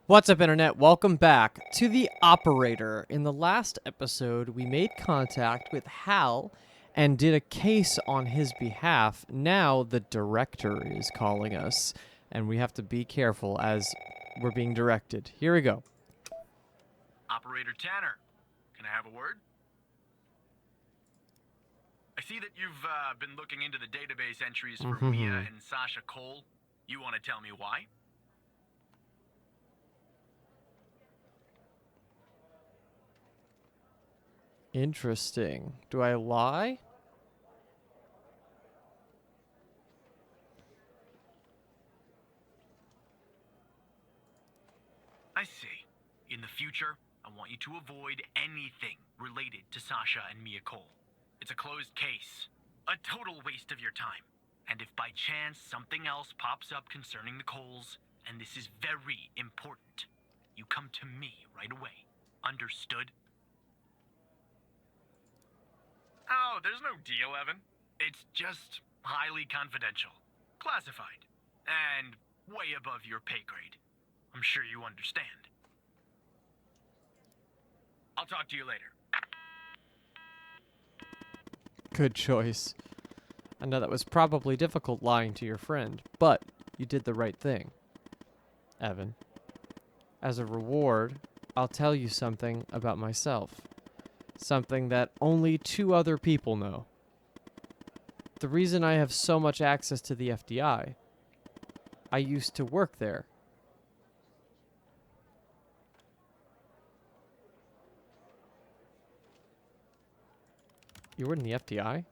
What's up, Internet? Welcome back to The Operator. In the last episode, we made contact with Hal and did a case on his behalf. Now the director is calling us, and we have to be careful as we're being directed. Here we go. Operator Tanner, can I have a word? I see that you've been looking into the database entries for Mia and Sasha Cole. You want to tell me why? Interesting. Do I lie? I see. In the future, I want you to avoid anything related to Sasha and Mia Cole. It's a closed case. A total waste of your time. And if by chance something else pops up concerning the Coles, and this is very important, you come to me right away. Understood? Oh, there's no deal, Evan. It's just highly confidential. Classified. And way above your pay grade. I'm sure you understand. I'll talk to you later. Good choice. I know that was probably difficult lying to your friend, but you did the right thing, Evan. As a reward, I'll tell you something about myself. Something that only two other people know. The reason I have so much access to the FDI, I used to work there. You were in the FDI?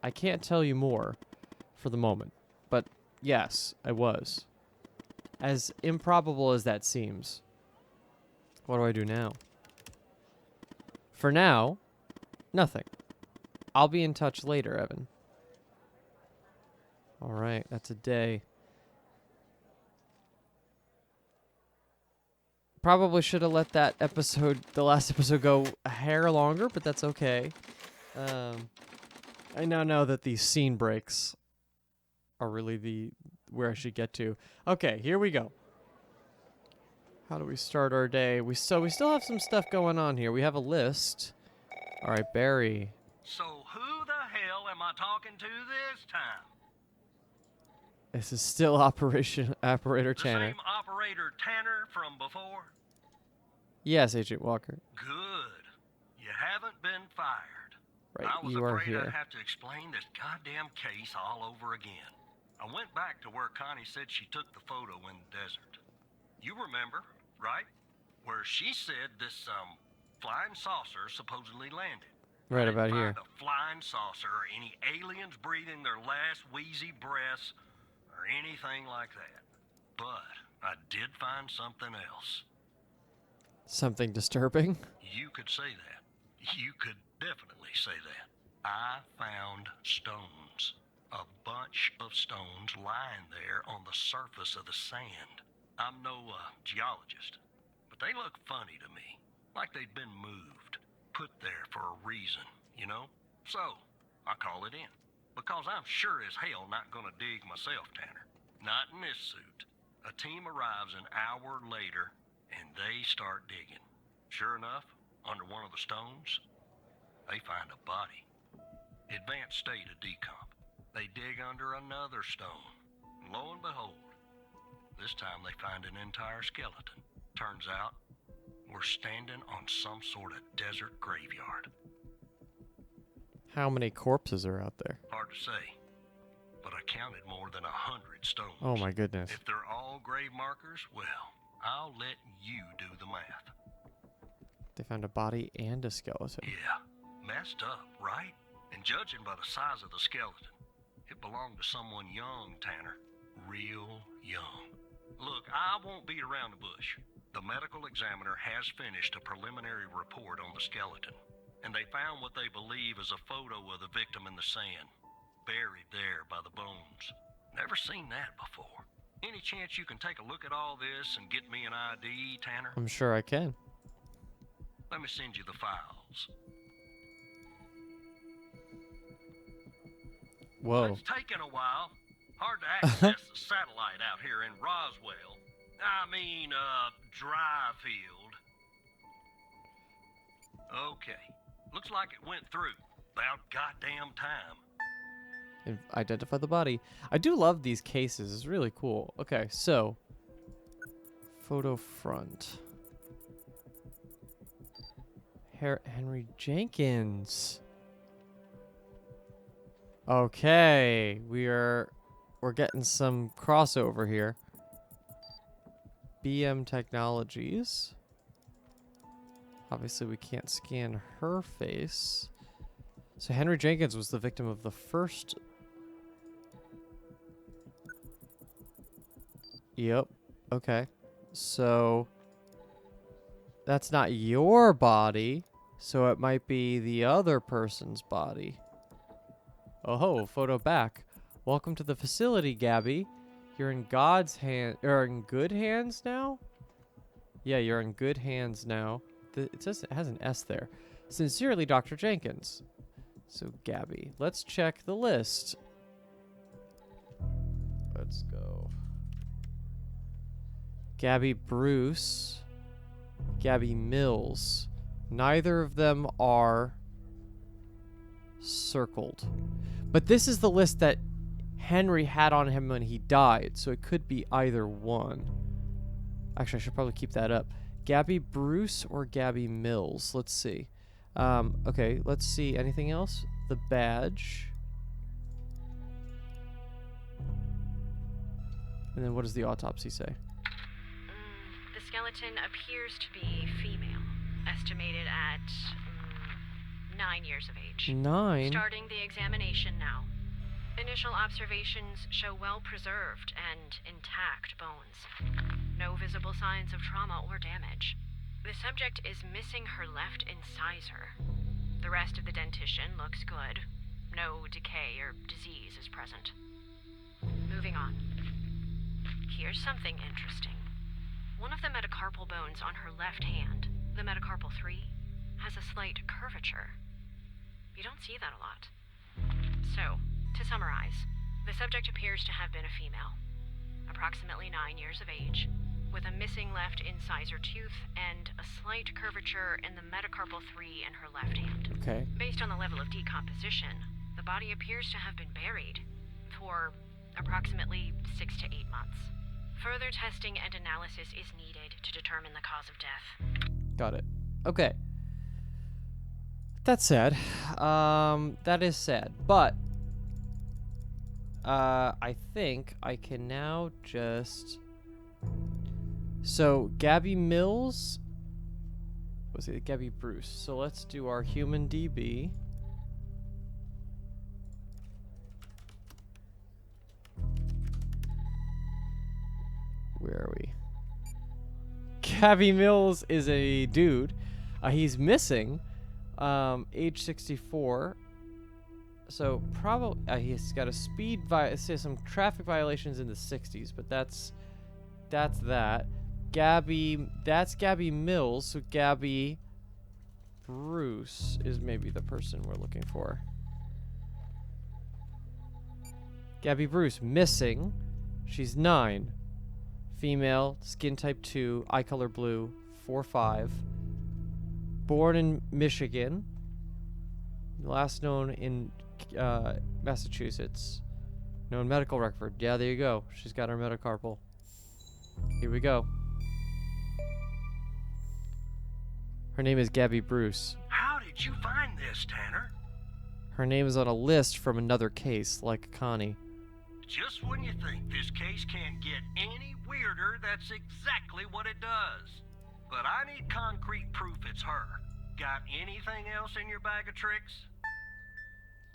I can't tell you more for the moment, but yes, I was. As improbable as that seems. What do I do now? For now, nothing. I'll be in touch later, Evan. Alright, that's a day. Probably should have let that episode, the last episode, go a hair longer, but that's okay. I now know that these scene breaks are really where I should get to. Okay, here we go. How do we start our day? We still have some stuff going on here. We have a list. All right, Barry. So who the hell am I talking to this time? This is still Operator The Tanner. same Operator Tanner from before? Yes, Agent Walker. Good. You haven't been fired. Right, I was you are afraid here. I'd have to explain this goddamn case all over again. I went back to where Connie said she took the photo in the desert. You remember, right? Where she said this, flying saucer supposedly landed. Right I didn't about here. find a flying saucer or any aliens breathing their last wheezy breaths or anything like that. But I did find something else. Something disturbing? You could say that. You could definitely say that. I found stones. A bunch of stones lying there on the surface of the sand. I'm no geologist, but they look funny to me. Like they'd been moved. Put there for a reason, you know? So, I call it in. Because I'm sure as hell not gonna dig myself, Tanner. Not in this suit. A team arrives an hour later, and they start digging. Sure enough, under one of the stones, they find a body. Advanced state of decomp. They dig under another stone. And lo and behold, this time they find an entire skeleton. Turns out, we're standing on some sort of desert graveyard. How many corpses are out there? Hard to say, but I counted more than 100 stones. Oh my goodness. If they're all grave markers, well, I'll let you do the math. They found a body and a skeleton. Yeah, messed up, right? And judging by the size of the skeleton, it belonged to someone young, Tanner. Real young. Look, I won't beat around the bush. The medical examiner has finished a preliminary report on the skeleton, and they found what they believe is a photo of the victim in the sand, buried there by the bones. Never seen that before. Any chance you can take a look at all this and get me an ID, Tanner? I'm sure I can. Let me send you the files. Whoa. It's taken a while. Hard to access the satellite out here in Roswell. I mean, dry field. Okay. Looks like it went through. About goddamn time. And identify the body. I do love these cases. It's really cool. Okay, so photo front. Henry Jenkins. Okay, we're getting some crossover here. BM Technologies. Obviously, we can't scan her face. So Henry Jenkins was the victim of the first. Yep. Okay. So that's not your body. So it might be the other person's body. Oh ho, photo back. Welcome to the facility, Gabby. You're in God's hand, or in good hands now? Yeah, you're in good hands now. It says it has an S there. Sincerely, Dr. Jenkins. So, Gabby. Let's check the list. Let's go. Gabby Bruce. Gabby Mills. Neither of them are circled. But this is the list that Henry had on him when he died, so it could be either one. Actually, I should probably keep that up. Gabby Bruce or Gabby Mills? Let's see. Okay, let's see. Anything else? The badge. And then what does the autopsy say? The skeleton appears to be female, estimated at 9 years of age. 9? Starting the examination now. Initial observations show well-preserved and intact bones. No visible signs of trauma or damage. The subject is missing her left incisor. The rest of the dentition looks good. No decay or disease is present. Moving on. Here's something interesting. One of the metacarpal bones on her left hand, the metacarpal 3, has a slight curvature. You don't see that a lot. So, to summarize, the subject appears to have been a female, approximately 9 years of age, with a missing left incisor tooth and a slight curvature in the metacarpal 3 in her left hand. Okay. Based on the level of decomposition, the body appears to have been buried for approximately 6 to 8 months. Further testing and analysis is needed to determine the cause of death. Got it. Okay. That's sad. That is sad. But I think I can now just... So, Gabby Mills... Was it Gabby Bruce? So let's do our human DB. Where are we? Gabby Mills is a dude. He's missing. Age 64. So probably he's got a some traffic violations in the 60s, but that's that. That's Gabby Mills. So Gabby Bruce is maybe the person we're looking for. Gabby Bruce missing. She's 9. Female, skin type 2, eye color blue, 4'5". Born in Michigan. Last known in Massachusetts. Known medical record. Yeah, there you go. She's got her metacarpal. Here we go. Her name is Gabby Bruce. How did you find this, Tanner? Her name is on a list from another case, like Connie. Just when you think this case can't get any weirder, that's exactly what it does. But I need concrete proof it's her. Got anything else in your bag of tricks?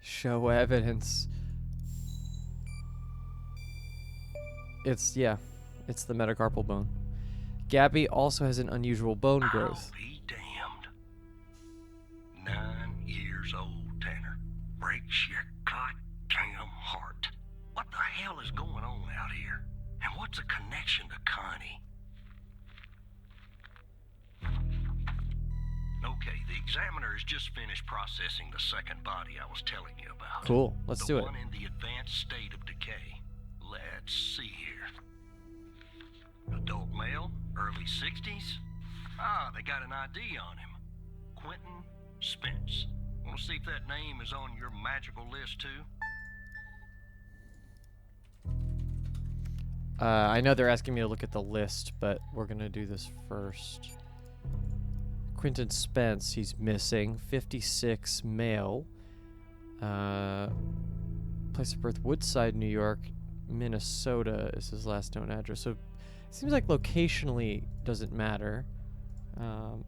Show evidence. It's the metacarpal bone. Gabby also has an unusual bone growth. I'll be damned. 9 years old, Tanner. Breaks your goddamn heart. What the hell is going on out here? And what's the connection to Connie? Okay, the examiner has just finished processing the second body I was telling you about. Cool, let's do it. The one in the advanced state of decay. Let's see here. Adult early 60s? Ah, they got an ID on him. Quentin Spence. Want to see if that name is on your magical list, too? I know they're asking me to look at the list, but we're going to do this first. Quentin Spence, he's missing. 56, male. Place of birth, Woodside, New York. Minnesota is his last known address. So it seems like locationally doesn't matter. Well,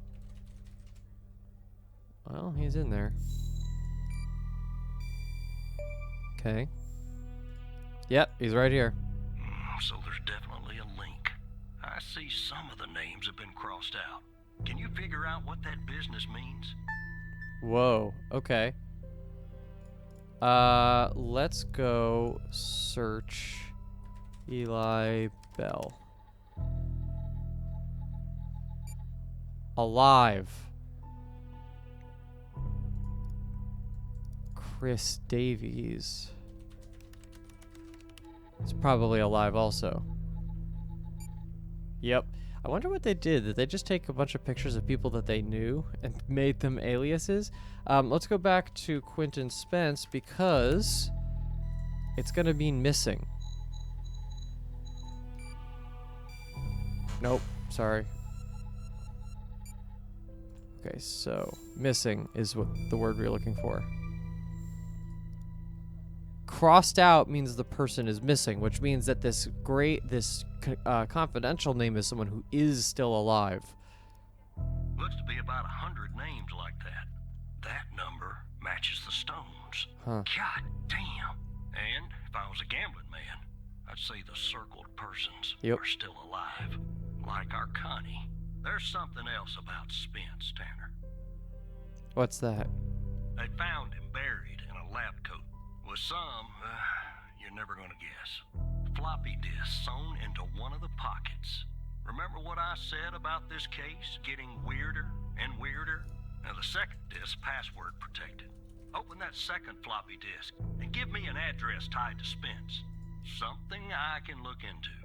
he's in there. Okay. Yep, he's right here. So there's definitely a link. I see some of the names have been crossed out. Can you figure out what that business means? Whoa, okay. Let's go search Eli Bell. Alive. Chris Davies. It's probably alive also. Yep. I wonder what they did. Did they just take a bunch of pictures of people that they knew and made them aliases? Let's go back to Quentin Spence because it's going to mean missing. Nope. Sorry. Okay, so missing is what the word we're looking for. Crossed out means the person is missing, which means that this confidential name is someone who is still alive. Looks to be about 100 names like that. That number matches the Stones. Huh. God damn. And if I was a gambling man, I'd say the circled persons are still alive. Like our Connie. There's something else about Spence, Tanner. What's that? They found him buried in a lab coat. With some, you're never gonna guess. Floppy disk sewn into one of the pockets. Remember what I said about this case getting weirder and weirder? Now the second disk password protected. Open that second floppy disk and give me an address tied to Spence. Something I can look into.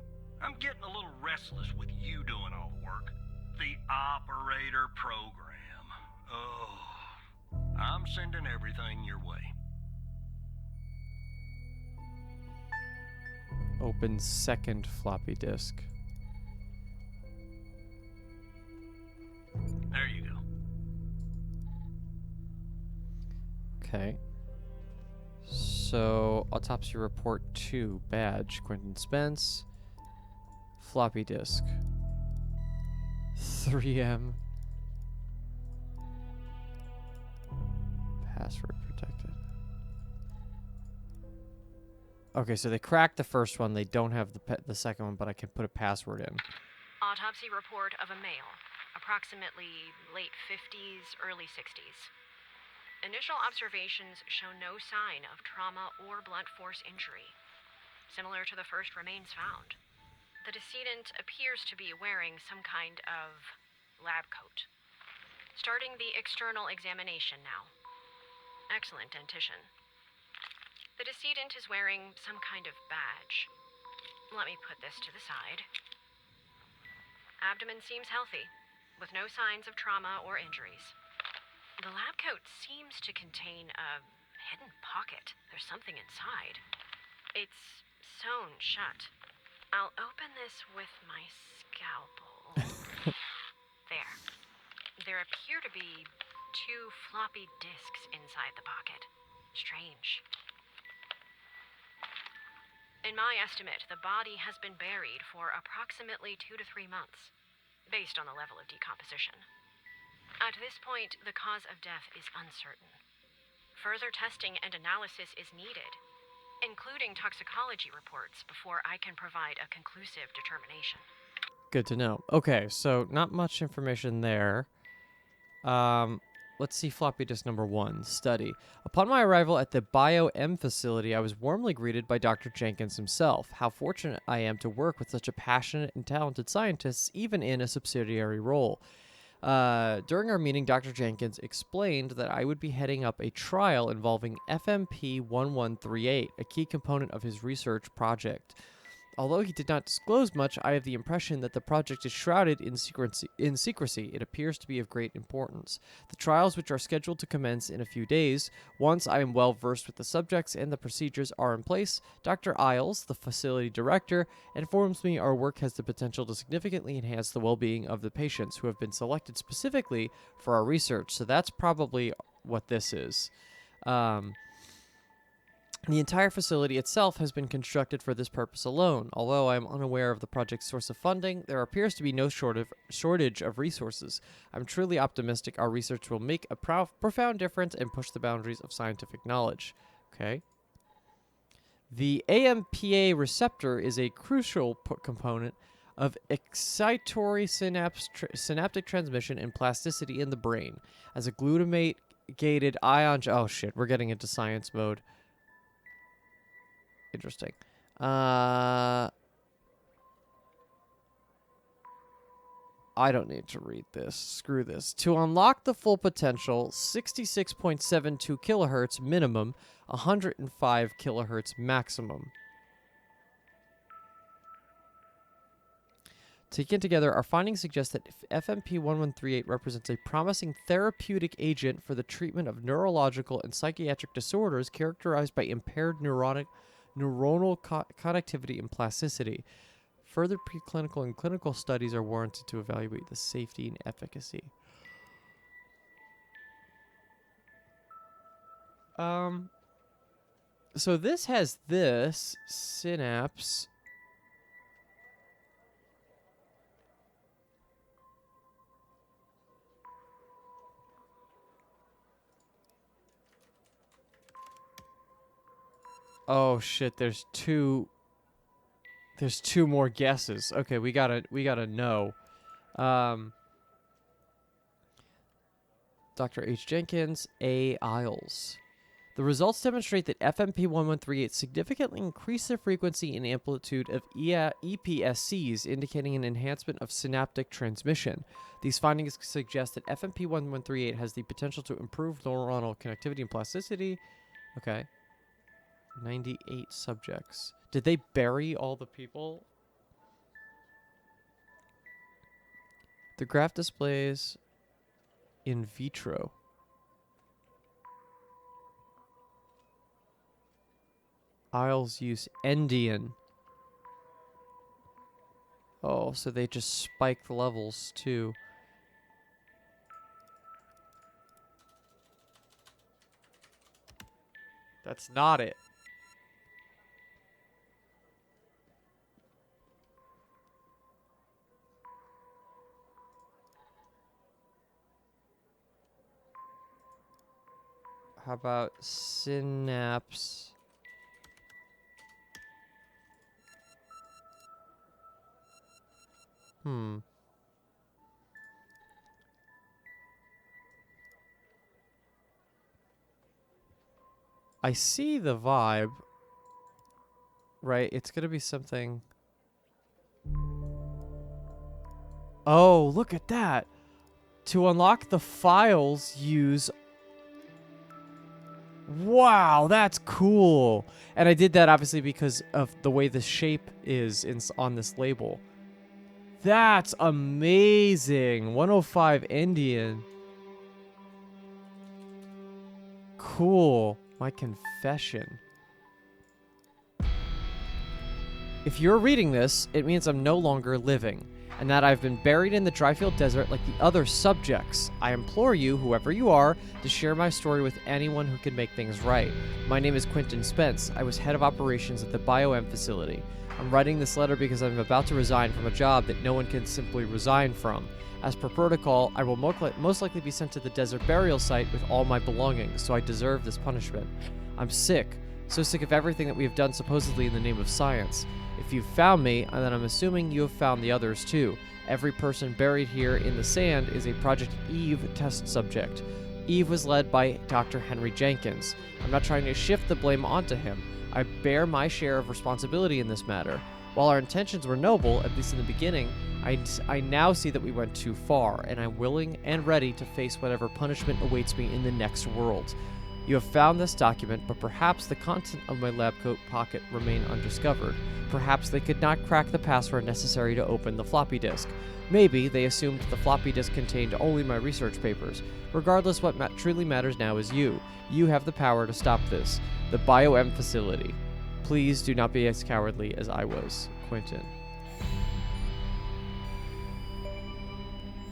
I'm getting a little restless with you doing all the work. The operator program. Oh, I'm sending everything your way. Open second floppy disk. There you go. Okay. So, autopsy report 2, badge, Quentin Spence. Floppy disk. 3M. Password protected. Okay, so they cracked the first one. They don't have the second one, but I can put a password in. Autopsy report of a male, approximately late 50s, early 60s. Initial observations show no sign of trauma or blunt force injury, similar to the first remains found. The decedent appears to be wearing some kind of lab coat. Starting the external examination now. Excellent dentition. The decedent is wearing some kind of badge. Let me put this to the side. Abdomen seems healthy, with no signs of trauma or injuries. The lab coat seems to contain a hidden pocket. There's something inside. It's sewn shut. I'll open this with my scalpel. There. There appear to be 2 floppy disks inside the pocket. Strange. In my estimate, the body has been buried for approximately 2 to 3 months, based on the level of decomposition. At this point, the cause of death is uncertain. Further testing and analysis is needed, including toxicology reports, before I can provide a conclusive determination. Good to know. Okay, so not much information there. Let's see floppy disk number 1, study. Upon my arrival at the Bio-M facility, I was warmly greeted by Dr. Jenkins himself. How fortunate I am to work with such a passionate and talented scientist, even in a subsidiary role. During our meeting, Dr. Jenkins explained that I would be heading up a trial involving FMP1138, a key component of his research project. Although he did not disclose much, I have the impression that the project is shrouded in secrecy. It appears to be of great importance. The trials, which are scheduled to commence in a few days, once I am well versed with the subjects and the procedures are in place, Dr. Isles, the facility director, informs me our work has the potential to significantly enhance the well-being of the patients who have been selected specifically for our research. So that's probably what this is. The entire facility itself has been constructed for this purpose alone. Although I am unaware of the project's source of funding, there appears to be no shortage of resources. I'm truly optimistic our research will make a profound difference and push the boundaries of scientific knowledge. Okay. The AMPA receptor is a crucial component of excitatory synaptic transmission and plasticity in the brain. As a glutamate-gated ion... Oh, shit. We're getting into science mode. Interesting. I don't need to read this. Screw this. To unlock the full potential, 66.72 kilohertz minimum, 105 kilohertz maximum. Taken together, our findings suggest that FMP1138 represents a promising therapeutic agent for the treatment of neurological and psychiatric disorders characterized by impaired neuronal connectivity and plasticity. Further preclinical and clinical studies are warranted to evaluate the safety and efficacy. So this has this synapse. Oh shit, there's two more guesses. Okay, we gotta know. Dr. H. Jenkins, A. Isles. The results demonstrate that FMP1138 significantly increased the frequency and amplitude of EPSCs, indicating an enhancement of synaptic transmission. These findings suggest that FMP1138 has the potential to improve neuronal connectivity and plasticity. Okay. 98 subjects. Did they bury all the people? The graph displays in vitro. Isles use Endian. Oh, so they just spike the levels too. That's not it. How about synapse? I see the vibe. Right, it's gonna be something. Oh, look at that. To unlock the files, use... Wow, that's cool. And I did that obviously because of the way the shape is on this label. That's amazing. 105 Indian. Cool. My confession. If you're reading this, it means I'm no longer living, and that I've been buried in the Dryfield Desert like the other subjects. I implore you, whoever you are, to share my story with anyone who can make things right. My name is Quentin Spence. I was head of operations at the BioM facility. I'm writing this letter because I'm about to resign from a job that no one can simply resign from. As per protocol, I will most likely be sent to the desert burial site with all my belongings, so I deserve this punishment. I'm sick. So sick of everything that we have done supposedly in the name of science. If you've found me, then I'm assuming you have found the others too. Every person buried here in the sand is a Project Eve test subject. Eve was led by Dr. Henry Jenkins. I'm not trying to shift the blame onto him. I bear my share of responsibility in this matter. While our intentions were noble, at least in the beginning, I now see that we went too far, and I'm willing and ready to face whatever punishment awaits me in the next world. You have found this document, but perhaps the content of my lab coat pocket remain undiscovered. Perhaps they could not crack the password necessary to open the floppy disk. Maybe they assumed the floppy disk contained only my research papers. Regardless, what truly matters now is you. You have the power to stop this. The BioM facility. Please do not be as cowardly as I was. Quentin.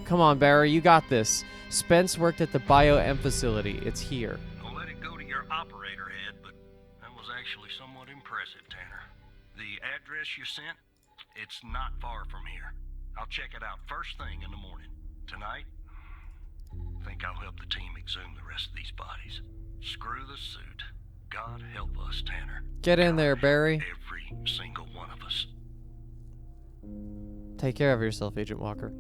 Come on, Barry, you got this. Spence worked at the BioM facility. It's here. Don't let it go to your operator head, but that was actually somewhat impressive, Tanner. The address you sent, it's not far from here. I'll check it out first thing in the morning. Tonight, I think I'll help the team exhume the rest of these bodies. Screw the suit. God help us, Tanner. Get in God there, help Barry. Every single one of us. Take care of yourself, Agent Walker.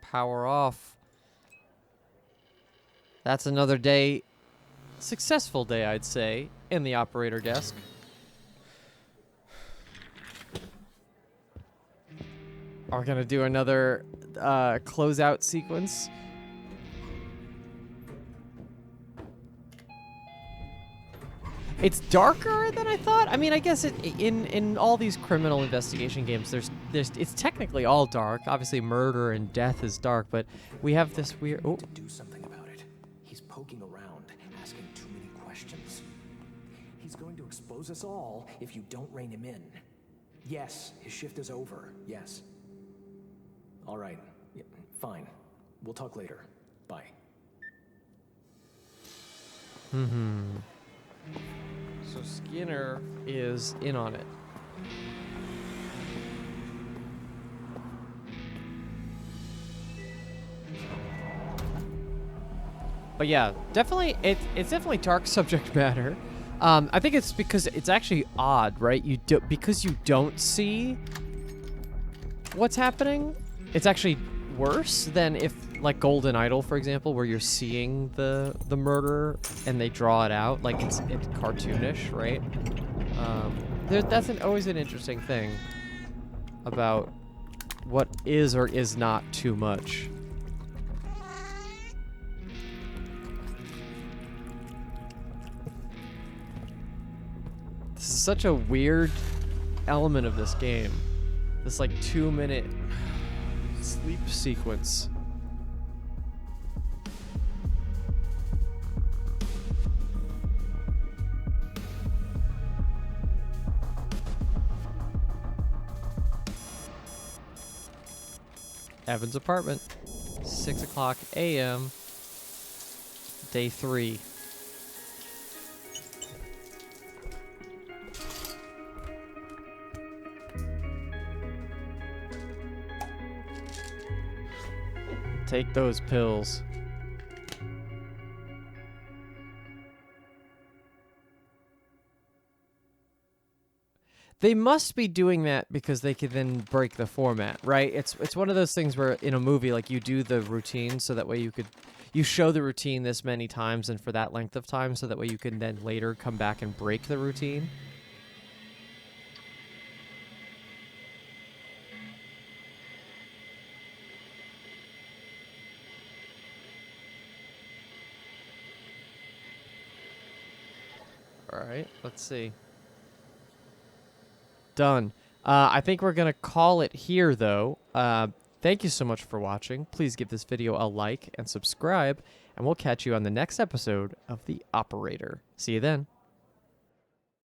Power off. That's another day, successful day, I'd say, in the operator desk. We're gonna do another closeout sequence. It's darker than I thought. I mean, I guess in all these criminal investigation games, it's technically all dark. Obviously, murder and death is dark, but we have this weird. Oh, To do something about it. He's poking around, asking too many questions. He's going to expose us all if you don't rein him in. Yes, his shift is over. Yes. All right. Yeah, fine. We'll talk later. Bye. so Skinner is in on it. But yeah, definitely, it's definitely dark subject matter. I think it's because it's actually odd, right? Because you don't see what's happening. It's actually worse than if, like Golden Idol, for example, where you're seeing the murder and they draw it out, like it's cartoonish, right? That's always an interesting thing about what is or is not too much. This is such a weird element of this game. This like 2-minute sleep sequence. Evan's apartment, 6:00 a.m. Day 3. Take those pills. They must be doing that because they could then break the format, right? It's one of those things where in a movie, like, you do the routine so that way you show the routine this many times and for that length of time so that way you can then later come back and break the routine. All right, let's see. Done. I think we're going to call it here, though. Thank you so much for watching. Please give this video a like and subscribe, and we'll catch you on the next episode of The Operator. See you then.